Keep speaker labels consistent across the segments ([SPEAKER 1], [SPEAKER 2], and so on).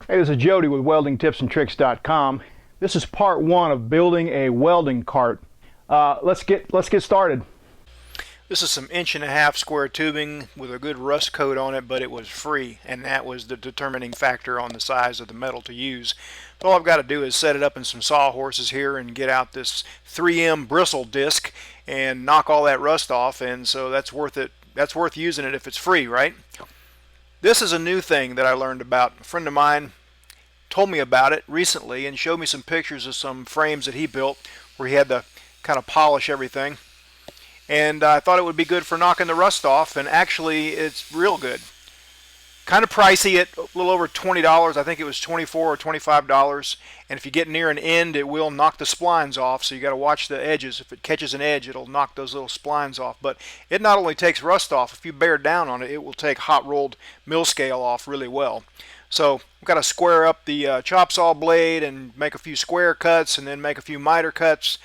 [SPEAKER 1] Hey, this is Jody with weldingtipsandtricks.com. This is part one of building a welding cart. Let's get started. This is some 1.5-inch square tubing with a good rust coat on it, but it was free, and that was the determining factor on the size of the metal to use. So all I've got to do is set it up in some sawhorses here and get out this 3M bristle disc and knock all that rust off, and so that's worth it. That's worth using it if it's free, right? This is a new thing that I learned about. A friend of mine told me about it recently and showed me some pictures of some frames that he built where he had to kind of polish everything. And I thought it would be good for knocking the rust off, and actually it's real good. Kind of pricey at a little over $20. I think it was $24 or $25. And if you get near an end, it will knock the splines off, so you got to watch the edges. If it catches an edge, it'll knock those little splines off. But it not only takes rust off, if you bear down on it, it will take hot rolled mill scale off really well. So we've got to square up the chop saw blade and make a few square cuts and then make a few miter cuts.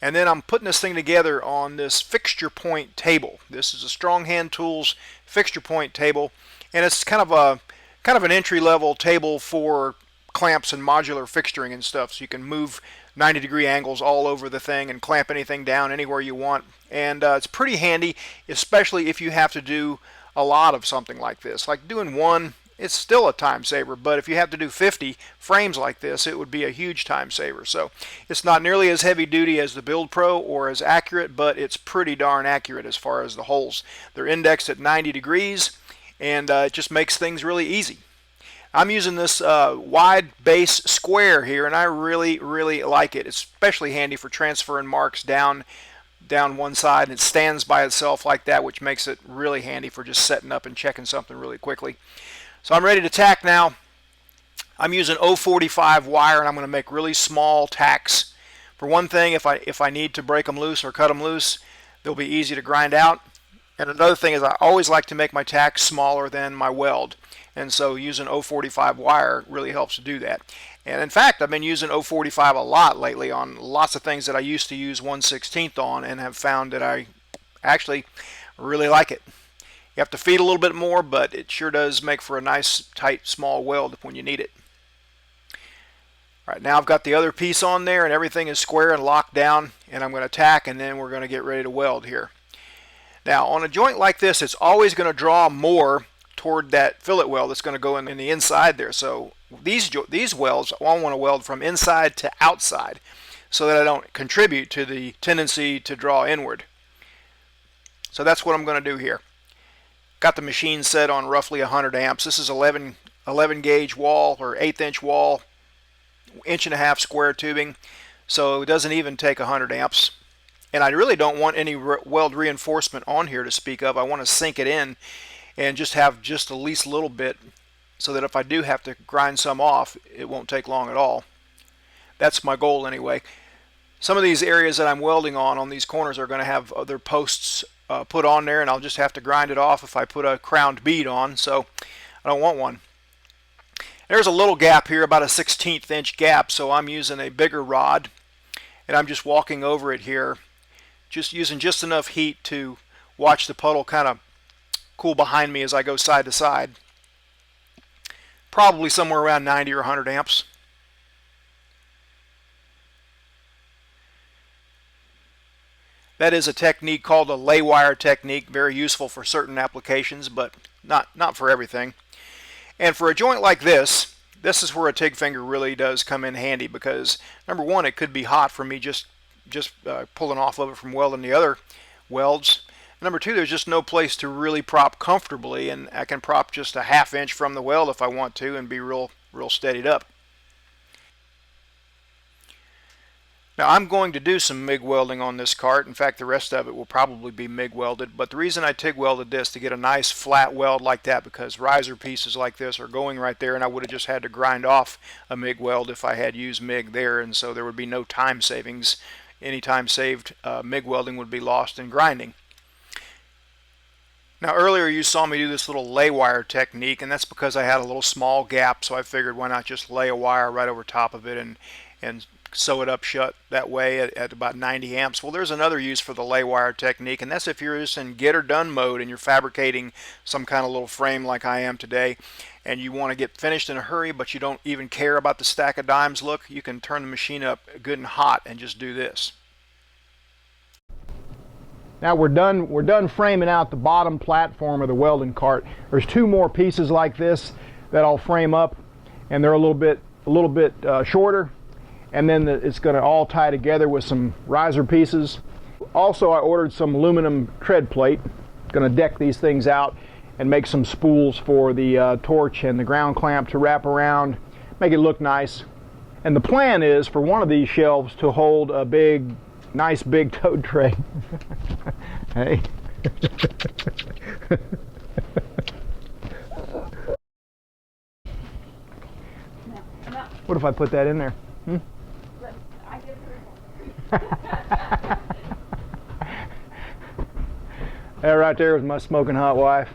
[SPEAKER 1] And then I'm putting this thing together on this fixture point table. This is a Strong Hand Tools fixture point table, and it's kind of an entry-level table for clamps and modular fixturing and stuff. So you can move 90-degree angles all over the thing and clamp anything down anywhere you want. And it's pretty handy, especially if you have to do a lot of something like this. Like doing one, it's still a time saver, but if you have to do 50 frames like this, it would be a huge time saver. So it's not nearly as heavy duty as the Build Pro or as accurate, but it's pretty darn accurate as far as the holes. They're indexed at 90 degrees, and it just makes things really easy. I'm using this wide base square here, and I really like it. It's especially handy for transferring marks down one side, and it stands by itself like that, which makes it really handy for just setting up and checking something really quickly. So I'm ready to tack now. I'm using 045 wire, and I'm going to make really small tacks. For one thing, if I need to break them loose or cut them loose, they'll be easy to grind out. And another thing is I always like to make my tacks smaller than my weld, and so using 045 wire really helps to do that. And in fact, I've been using 045 a lot lately on lots of things that I used to use 1/16 on, and have found that I actually really like it. You have to feed a little bit more, but it sure does make for a nice, tight, small weld when you need it. All right, now I've got the other piece on there, and everything is square and locked down, and I'm going to tack, and then we're going to get ready to weld here. Now, on a joint like this, it's always going to draw more toward that fillet weld that's going to go in the inside there. So these welds, I want to weld from inside to outside so that I don't contribute to the tendency to draw inward. So that's what I'm going to do here. Got the machine set on roughly 100 amps. This is 11 gauge wall or 1/8-inch wall, 1.5-inch square tubing, so it doesn't even take 100 amps. And I really don't want any weld reinforcement on here to speak of. I want to sink it in and just have just the least little bit so that if I do have to grind some off, it won't take long at all. That's my goal anyway. Some of these areas that I'm welding on these corners are going to have other posts put on there, and I'll just have to grind it off if I put a crowned bead on, so I don't want one. There's a little gap here, about a 1/16 inch gap, so I'm using a bigger rod, and I'm just walking over it here, just using just enough heat to watch the puddle kind of cool behind me as I go side to side. Probably somewhere around 90 or 100 amps. That is a technique called a lay wire technique, very useful for certain applications, but not for everything. And for a joint like this is where a TIG finger really does come in handy, because number one, it could be hot for me just pulling off of it from welding the other welds. Number two, there's just no place to really prop comfortably, and I can prop just a 1/2 inch from the weld if I want to and be real steadied up. Now I'm going to do some MIG welding on this cart. In fact, the rest of it will probably be MIG welded, but the reason I TIG welded this to get a nice flat weld like that, because riser pieces like this are going right there, and I would have just had to grind off a MIG weld if I had used MIG there, and so there would be no time savings. Any time saved, MIG welding would be lost in grinding. Now earlier you saw me do this little lay wire technique, and that's because I had a little small gap, so I figured why not just lay a wire right over top of it and sew it up shut that way at about 90 amps. Well, there's another use for the lay wire technique, and that's if you're just in get or done mode and you're fabricating some kind of little frame like I am today, and you want to get finished in a hurry, but you don't even care about the stack of dimes look. You can turn the machine up good and hot and just do this. Now we're done framing out the bottom platform of the welding cart. There's two more pieces like this that I'll frame up, and they're a little bit shorter, and then it's going to all tie together with some riser pieces. Also, I ordered some aluminum tread plate. Going to deck these things out and make some spools for the torch and the ground clamp to wrap around, make it look nice. And the plan is for one of these shelves to hold a nice big tote tray. Hey. What if I put that in there? That right there was my smoking hot wife.